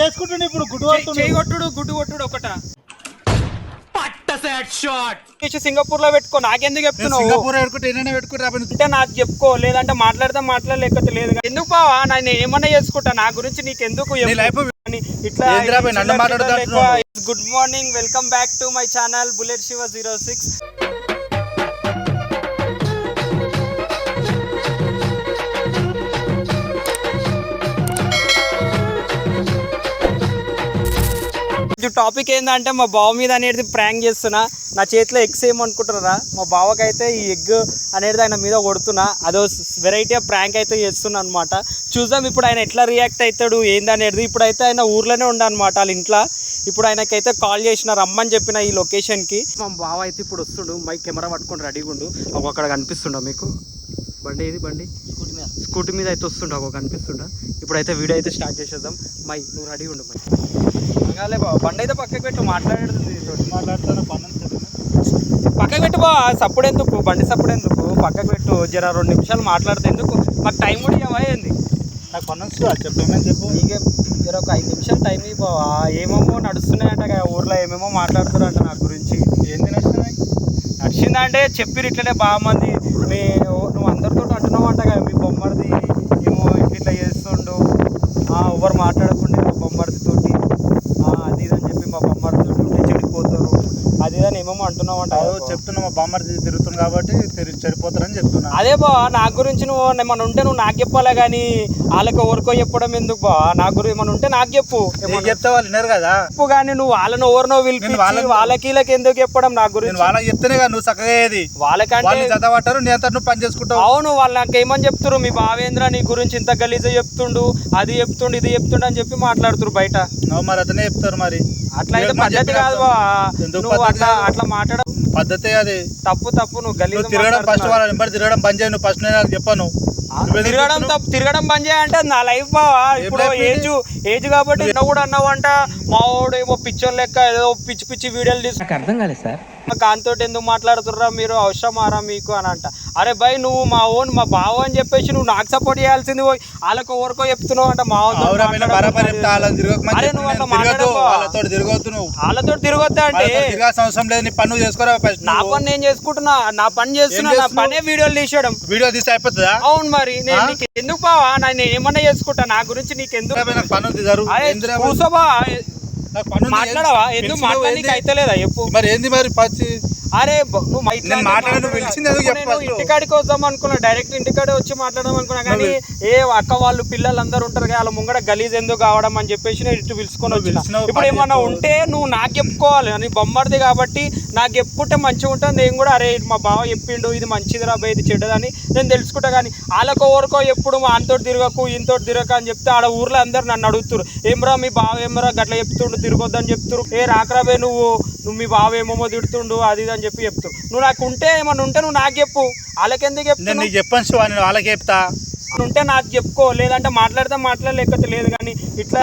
చేసుకుంటుండే ఇప్పుడు గుడ్డు కొట్టుడు ఒకట సింగపూర్ లో పెట్టుకో. నాకెందుకు చెప్తున్నావు? అంటే నాకు చెప్పుకో, లేదంటే మాట్లాడలేకపోతే లేదు. ఎందుకు బావా నేను ఏమన్నా చేసుకుంటా, నా గురించి నీకెందుకు? ఇట్లా good morning, welcome back to my channel bullet Shiva 06. Topic ఏంటంటే మా బావ మీద అనేది ప్రాంక్ చేస్తున్నా. నా చేతిలో ఎగ్స్ ఏమనుకుంటున్నారా? మా బావకైతే ఈ ఎగ్ అనేది ఆయన మీద కొడుతున్నా. అదో వెరైటీ ఆఫ్ ప్రాంక్ అయితే చేస్తున్నా అనమాట. చూద్దాం ఇప్పుడు ఆయన ఎట్లా రియాక్ట్ అవుతాడు ఏందనేది. ఇప్పుడైతే ఆయన ఊర్లోనే ఉండనమాట వాళ్ళ ఇంట్లో. ఇప్పుడు ఆయనకైతే కాల్ చేసిన రమ్మని చెప్పిన ఈ లొకేషన్కి. మా బావ అయితే ఇప్పుడు వస్తుండు, మై కెమెరా పట్టుకొని రెడీగా ఉండు. అక్కడ కనిపిస్తుండ మీకు బండి? ఏది బండి? స్కూటీ మీద అయితే వస్తుండ, ఒక కనిపిస్తుండ. ఇప్పుడైతే వీడియో అయితే స్టార్ట్ చేసేద్దాం. మై నువ్వు రెడీగా ఉండు. మై అనగాలే బావ, బండి అయితే పక్కకు పెట్టు, మాట్లాడుతుంది. మాట్లాడుతాను పక్కకు పెట్టు బా. సప్పుడు ఎందుకు బండి, సప్పుడు ఎందుకు? పక్కకు పెట్టు, జర 2 నిమిషాలు మాట్లాడితే ఎందుకు? మాకు టైం కూడా ఇవ్వవా ఏంది? నాకు పని చెప్పేమని చెప్పు. నీకే జర ఒక 5 నిమిషాలు టైం ఇవ్వవా? ఏమేమో నడుస్తున్నాయంట ఊర్లో, ఏమేమో మాట్లాడుతున్నారంట నా గురించి. ఏంది నడుస్తున్నాయి? నడిచిందంటే చెప్పిరు ఇట్లనే బాగా మంది. నువ్వు అందరితో అంటున్నావు అంట కదా, మీ బొమ్మడిది ఏమో ఇట్లా చేస్తుండు, ఎవరు మాట్లాడకుండా బొమ్మడితోటి అది ఇదని చెప్పి మా బొమ్మడితో ఉంటే చెడిపోతారు, అది అని ఏమేమో అంటున్నావు అంట. చెప్తున్నా మా బొమ్మడి తిరుగుతుంది కాబట్టి చెడిపోతారని చెప్తున్నా. అదే బా, నా గురించి నువ్వు ఏమన్నా ఉంటే నువ్వు నాకు చెప్పాలే కానీ వాళ్ళకి ఎవరికో చెప్పడం ఎందుకు బా? నా గురించి ఏమన్నా ఉంటే నాకు చెప్పు. చెప్తే వాళ్ళు వినరు కదా. చెప్పు కానీ నువ్వు వాళ్ళని ఎవరినో పిలిపించి వాళ్ళకి ఎందుకు చెప్పడం నా గురించి? వాళ్ళకి చెప్తేనే కదా నువ్వు చక్కగా ఏది. వాళ్ళకంటే చదవటారు, నేను నువ్వు పని చేసుకుంటావు. అవును, వాళ్ళు నాకు ఏమని చెప్తారు, మీ బావేంద్ర నీ గురించి ఇంత గలీజ చెప్తుండు, అది చెప్తుండు, ఇది చెప్తుండు అని చెప్పి మాట్లాడుతురు బయట. మరి అతనే చెప్తారు. మరి అట్లా అయితే పద్ధతి కాదు బా. నువ్వు అట్లా మాట్లాడడం పద్ధతి అది తప్పు. నువ్వు గలీజ తిరగడం ఫస్ట్ వాళ్ళ వెంబడి తిరగడం బంద్ చేయి. నువ్వు ఫస్ట్ నేను చెప్పాను తిరగడం బంద్ చేయంటే నా లైఫ్ బావా. ఇప్పుడు ఏజ్ కాబట్టి నువ్వు కూడా అన్నావు అంట, మా వాడు ఏమో పిక్చర్ లెక్క ఏదో పిచ్చి వీడియోలు తీసు. నాకు అర్థం కాలేదు సార్, దాంతో ఎందుకు మాట్లాడుతుర్రా మీరు, అవసరమారా మీకు అని అంట. అరే భయ్, నువ్వు మా బావ అని చెప్పేసి నువ్వు నాకు సపోర్ట్ చేయాల్సింది పోయి వాళ్ళకో ఎవరికో చెప్తున్నావు అంట. మా వాళ్ళతో తిరగొద్దా అంటే నా పని నేను చేసుకుంటున్నా, నా పని చేస్తున్నా, నా పనే వీడియోలు తీసేయడం. వీడియో తీస్తే అయిపోతుందా? అవును, మరి నేను నీకు ఎందుకు బావా? నేను ఏమన్నా చేసుకుంటా, నా గురించి నీకు ఎందుకు? కూర్చోబా, మాట్లాడవా? ఎందుకు మాట్లాడడానికి అయితే లేదా చెప్పు. మరి ఏంది మరి పచ్చి? అరే నువ్వు ఇంటికాడికి వద్దాం అనుకున్నా, డైరెక్ట్ ఇంటికాడే వచ్చి మాట్లాడదాం అనుకున్నా కానీ అక్క వాళ్ళు పిల్లలందరూ ఉంటారు కదా, వాళ్ళ ముంగడ గలీజ్ ఎందుకు కావడం అని చెప్పేసి నేను ఇటు పిలుచుకొని వచ్చిన. ఇప్పుడు ఏమన్నా ఉంటే నువ్వు నాకు చెప్పుకోవాలి, నీ బొమ్మడిది కాబట్టి నాకు చెప్పుకుంటే మంచిగా ఉంటుంది. నేను కూడా అరే మా బావ చెప్పిండు ఇది మంచిదిరా బా, ఇది చెడ్డదని నేను తెలుసుకుంటా. కానీ వాళ్ళకో ఎవరికో ఎప్పుడు మా అంతోటి తిరగకు ఇంతోటి తిరగక అని చెప్తే ఆడ ఊర్లో అందరు నన్ను అడుగుతారు, ఏమరా మీ బావ ఏమరా గట్లా చెప్తుండు తిరగొద్దని చెప్తారు. రాకరాబే నువ్వు మీ బావ ఏమేమో తిడుతుండు అది అని చెప్పి చెప్తావు. నువ్వు నాకు ఉంటే ఏమన్నా ఉంటే నువ్వు నాకు చెప్పు, వాళ్ళకి ఎందుకు చెప్తా? నీకు చెప్పను, వాళ్ళకి చెప్తా. ఉంటే నాకు చెప్పుకో, లేదంటే మాట్లాడలేకపోతే లేదు. కానీ ఇట్లా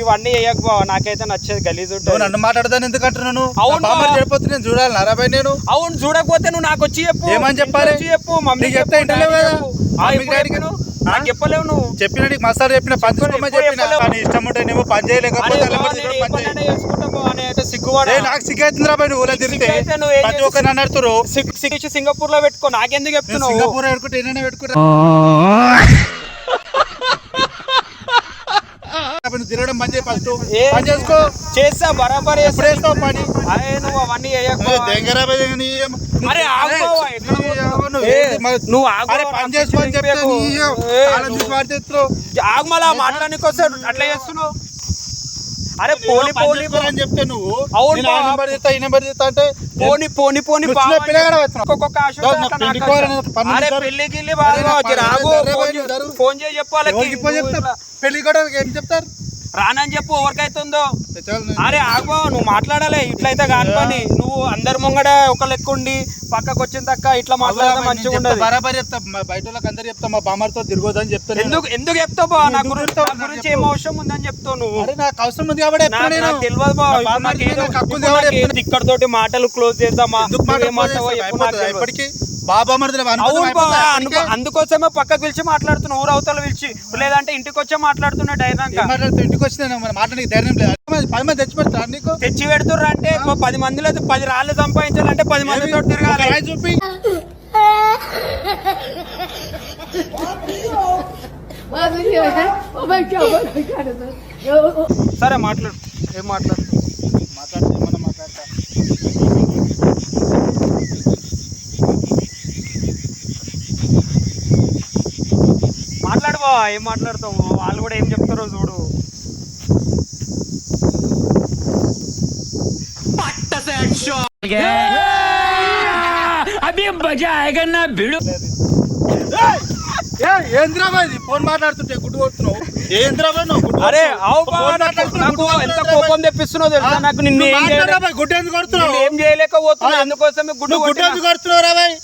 ఇవన్నీ వేయకు బావ, నాకైతే నచ్చేది గలీజ్ ఉంటుంది. నన్ను మాట్లాడదాను ఎందుకంటున్నాను? అవును చూడాలి నరాబాయ్. నేను అవును చూడకపోతే నువ్వు నాకు వచ్చి చెప్పు. ఏమని చెప్పాలి? చెప్పు మమ్మీ చెప్తే నాకు చెప్పలేవు. నువ్వు చెప్పిన మసాలా చెప్పిన పని ఇష్టం ఉంటేనేమో పని చేయలేకపోతే నాకు సిగ్గైతుంది రా. నువ్వు తిరిగితే ప్రతి ఒక్కరు నన్ను అడుగుతారు. సింగపూర్ లో పెట్టుకో, నాకెందుకు చెప్తున్నావు? సింగపూర్ పెట్టుకుంటే ఏమైనా పెట్టుకుంటా. తిరగడం పని చేయి, ఫస్ట్ పని చేసుకో. చేస్తా బరాబర్. ఎప్పుడు వేస్తావు పని? నువ్వు అవన్నీ పని చేసుకోని చెప్తే ఆగమలా మాట్లాడానికి వస్తాడు అట్లా చేస్తున్నావు. అరే పోనీ అని చెప్తే నువ్వు అవును అంటే పోనీ పెళ్లికి ఫోన్ చేసి చెప్పాలి. పెళ్లి కూడా ఏం చెప్తారు? రానని చెప్పు ఎవరికైతుందో. అరే ఆగో, నువ్వు మాట్లాడాలి, ఇట్లయితే కాని పని. నువ్వు అందరి ముంగడ ఒక లెక్క ఉండి పక్కకు వచ్చిన తక్క ఇట్లా మాట్లాడితే మంచిగా ఉండదు. బరాబర్ చెప్తా, బయట వాళ్ళకి అందరు చెప్తా, మా బామ్మతో తిరగొద్దని చెప్తా. ఎందుకు చెప్తావు బా? నా గురించి ఏం అవసరం ఉందని చెప్తావు నువ్వు. నాకు అవసరం ఉంది కాబట్టి నాకు తెలియదు బా. ఇక్కడ తోటి మాటలు క్లోజ్ చేద్దామా? ఇప్పటికి బాబా మరిది అందుకోసమే పక్కకు పిలిచి మాట్లాడుతున్నా, ఊరు అవతల పిలిచి, లేదంటే ఇంటికి వచ్చే మాట్లాడుతున్నా డైరెక్ట్. ఇంటికి వచ్చిన మాట్లాడి ధైర్యం లేదు. 10 మంది తెచ్చి పెడతారు నీకు. తెచ్చి పెడుతుర్రు అంటే 10 మందిలో 10 రాళ్ళు సంపాదించాలంటే 10 మందితో తిరగాలి. చూపి సరే మాట్లాడు, ఏం మాట్లాడు. ఏమన్నా మాట్లాడతా. మాట్లాడు బా, ఏం మాట్లాడతావు? వాళ్ళు కూడా ఏం చెప్తారో చూడు. ఫోన్ మాట్లాడుతుంటే గుడ్డు కొడుతున్నావు. అరే నాకు ఎంత కోపం తెప్పిస్తున్నావు తెలుసా? నాకు నిన్ను గుడ్డు ఎందుకు కొడుతున్నావు? ఏం చేయలేకపోతున్నా, అందుకోసమే గుడ్డు ఎందుకు కొడుతున్నావు రా బాయ్?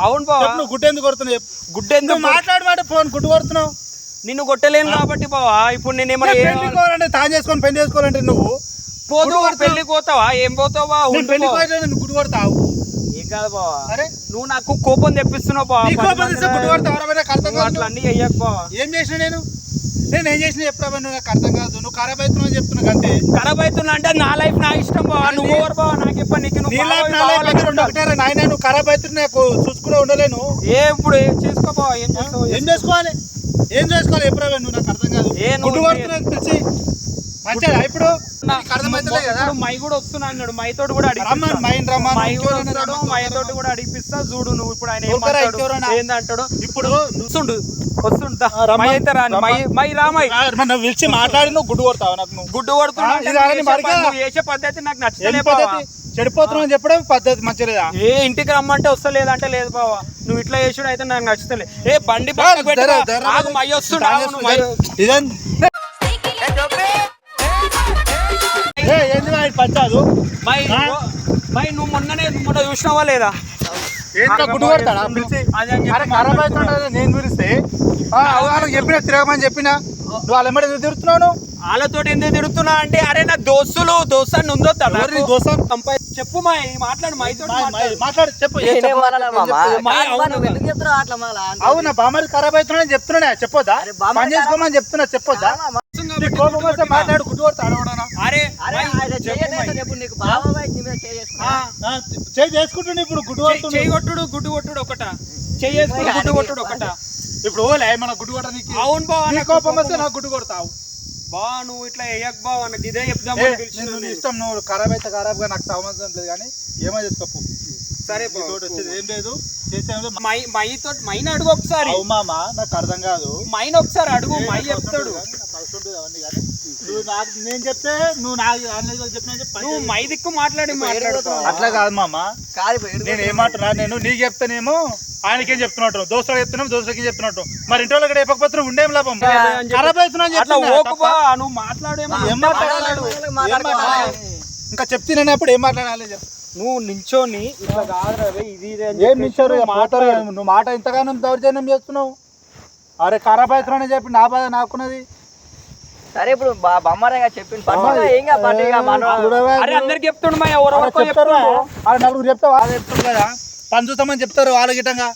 అవును బావా, నువ్వు గుడ్డు ఎందుకు కొడుతున్నావు? గుడ్డు ఎందుకు మాట్లాడమాట ఫోన్ గుడ్డు కొడుతున్నావు. నిన్ను కొట్టలేను కాబట్టి బావా. ఇప్పుడు నేనేమన్నా తాను చేసుకొని పెళ్లి చేసుకోవాలంటే నువ్వు పోదు, పెళ్లికి పోతావా? ఏం పోతావా? పెళ్లి గుడ్డు కొడతావు. ఏం కాదు బావా, అరే నువ్వు నాకు కోపం తెప్పిస్తున్నావు బావా. అట్లా అన్ని చెయ్యక బావా. ఏం చేసిన నేను ఏం చేసిన చెప్తావా? నువ్వు నాకు అర్థం కాదు. నువ్వు ఖరాబ్ అవుతున్నావు అని చెప్తున్నా అంతే. ఖరాబ్ అవుతున్నా అంటే నా లైఫ్ నా ఇష్టం బావా. నువ్వు ఎవరు బావా? నాకు చెప్ప నీకు నాయన నువ్వు ఖరాబ్ అవుతున్నా, నాకు చూసుకునే ఉండలేను. ఇప్పుడు చేసుకో బావా. ఏం చేస్తావు? ఏం చేసుకోవాలి ఎప్పుడో నువ్వు నాకు అర్థం కాదు. గుడ్డు కొడుతున్నా పిలిచి మంచిగా ఇప్పుడు మై కూడా వస్తున్నా అన్నాడు. మైతోటి కూడా మైతోటి కూడా అడిగిపిస్తా చూడు. నువ్వు ఇప్పుడు ఆయన ఏందంటాడు? ఇప్పుడు వస్తుంటా మై రామై పిలిచి మాట్లాడి నువ్వు గుడ్డు కొడతావు. నాకు నువ్వు గుడ్డు కొడుతున్నా చేసే పద్ధతి నాకు నచ్చలేదు. చెడిపోతున్నావు అని చెప్పడం పద్ధతి మంచిగా. ఏ ఇంటికి రమ్మంటే వస్తలేదంటే లేదు బావా. నువ్వు ఇట్లా చేసుడు అయితే నాకు నచ్చుతలే. ఏ బండి మై వస్తుంటా. పంచాదు నువ్వు మొన్న చూసినావా లేదా? గుడ్డు కొడతాడా పిలిచి? ఖరాబ్ అవుతుంటా నేను పిలిస్తే వాళ్ళకి చెప్పినా తిరగమని చెప్పినా నువ్వు వాళ్ళ ఎమ్మడి ఎందుకు తిరుగుతున్నావు? వాళ్ళతో ఎందుకు తిరుగుతున్నా అంటే అరే నా దోస్తులు దోస్తాన్ని ఉందో చెప్పు మా మాట్లాడు. మాట్లాడు చెప్పు. అవునా బామ్మది ఖరాబ్ అవుతున్నాడని చెప్తున్నా చెప్పొద్దా? పని చేసుకోమని చెప్తున్నా చెప్పొద్దా? మాట్లాడు గుడ్డు కొడతాడు. చేసుకుంటుండే ఇప్పుడు గుడ్డు కొట్టుడు గుడ్డు కొట్టుడు ఒకట చేసుకుని గుడ్డు కొట్టుడు ఒకట. ఇప్పుడు మన గుడ్డు కొట్టడానికి అవును బావ. కోపం వస్తే నాకు గుడ్డు కొడతావు బా. నువ్వు ఇట్లా వేయక బావ, నాకు ఇదే చెప్దాం ఇష్టం. నువ్వు ఖరాబ్ అయితే ఖరాబ్ గా నాకు సంబంధం లేదు కానీ ఏమో చేసుకో. సరే వచ్చేది ఏం లేదు. మైన్ అడుగు ఒకసారి. మామా నాకు అర్థం కాదు. మైన్ ఒకసారి అడుగు, మై చెప్తాడు. అవన్నీ కానీ నువ్వు నాకు నేను చెప్తే నువ్వు నాకు నువ్వు మై దిక్కు మాట్లాడు. అట్లా కాదు మామ. నేను ఏమంటున్నా, నేను నీకు చెప్తానేమో ఆయనకేం చెప్తున్నట్టు, దోస్తులకు చెప్తున్నాం దోస్తులకి చెప్తున్నట్టు. మరి ఇంటి వాళ్ళకి చెప్పకపోతే ఉండేం లాభం. ఖరాబ్ అవుతున్నా నువ్వు మాట్లాడేమో. ఇంకా చెప్తున్నానప్పుడు ఏం మాట్లాడాలి చెప్పు. నువ్వు నించోని ఇట్లా కాదు ఇది ఏం నించోరు నువ్వు మాట ఇంతగానో దౌర్జన్యం చేస్తున్నావు. అరే ఖరాబ్ అవుతున్నానని చెప్పి నా బాధ నాకున్నది. సరే ఇప్పుడు బొమ్మరేగా చెప్పింది అందరికి చెప్తుండు. నలుగురు చెప్తావా? చెప్తారు కదా పని చూస్తామని చెప్తారు వాళ్ళ గిట్టంగా.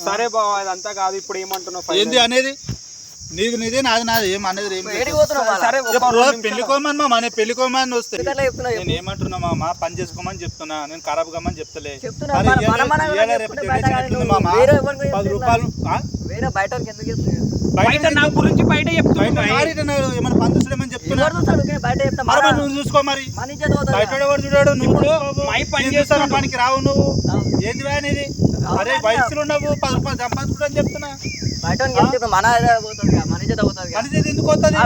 సరే బావ అదంతా కాదు. ఇప్పుడు ఏమంటున్నావు? ఏంది అనేది? నీది నాది ఏం అనేది పెళ్లి కోమని మా పెళ్లి కోమని వస్తే నేను ఏమంటున్నా మామ, పని చేసుకోమని చెప్తున్నా. నేను ఖరాబ్ కమ్మని చెప్తలే. 10 రూపాయలు నా గురించి బయట చెప్తున్నా. ఏమన్నా పని చూడమని చెప్తున్నా. నువ్వు చూసుకో మరి. బయట ఎవరు చూడాడు? నువ్వు పని చేస్తాను పనికి రావు. నువ్వు ఏంది అనేది? అరే వయసులో ఉన్నావు 10 రూపాయలు సంపాదించుకోవడం చెప్తున్నా. ఎందుకు పోతుంది?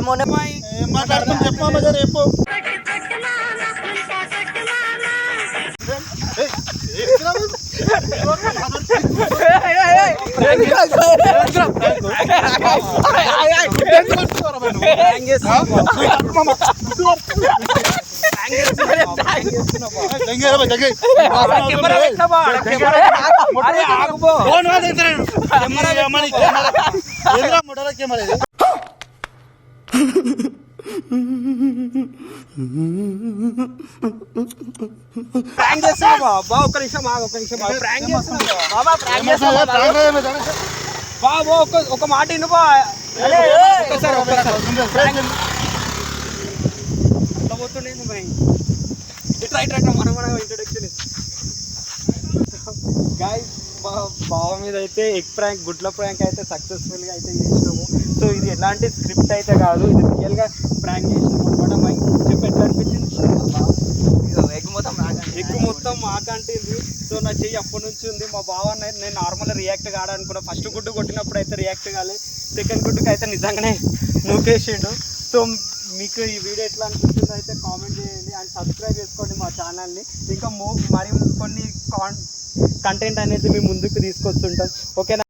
మాట్లాడుతున్నా చెప్పమ్మా రేపు. ప్రాంక్ చేస్తున్నా ప్రాంక్ చేస్తున్నా బాబా ఒక్క నిమిషం ప్రాంక్ చేస్తున్నా బాబా ప్రాంక్ చేస్తున్నా బాబా ఒక మాట విను బా ఒక్కసారి అట్లా పోతుండే ఇట్లా మన ఇంట్రొడక్షన్ గాయస్ బావ మీద అయితే ఎగ్ ప్రాంక్ గుడ్ల ప్రాంక్ అయితే సక్సెస్ఫుల్గా అయితే చేసినాము. సో ఇది ఎలాంటి స్క్రిప్ట్ అయితే కాదు, ఇది రియల్గా ప్రాంక్ చేసినాము అనమాట. మై చెప్పి ఎట్లా అనిపించింది? ఎగ్ మొత్తం మాకంటింది. సో నా చెయ్యి అప్పటి నుంచి ఉంది. మా బావ నేను నార్మల్గా రియాక్ట్ కాడనుకున్నా. ఫస్ట్ గుడ్డు కొట్టినప్పుడు అయితే రియాక్ట్ కాలే, సెకండ్ గుడ్డుకి అయితే నిజంగానే నూకేసిండు. సో మీకు ఈ వీడియో ఎట్లా అనిపిస్తుందో అయితే కామెంట్ చేయండి అండ్ సబ్స్క్రైబ్ చేసుకోండి మా ఛానల్ని. ఇంకా మరి కొన్ని కంటెంట్ అనేది మేము ముందుకు తీసుకొస్తుంటాం. ఓకేనా?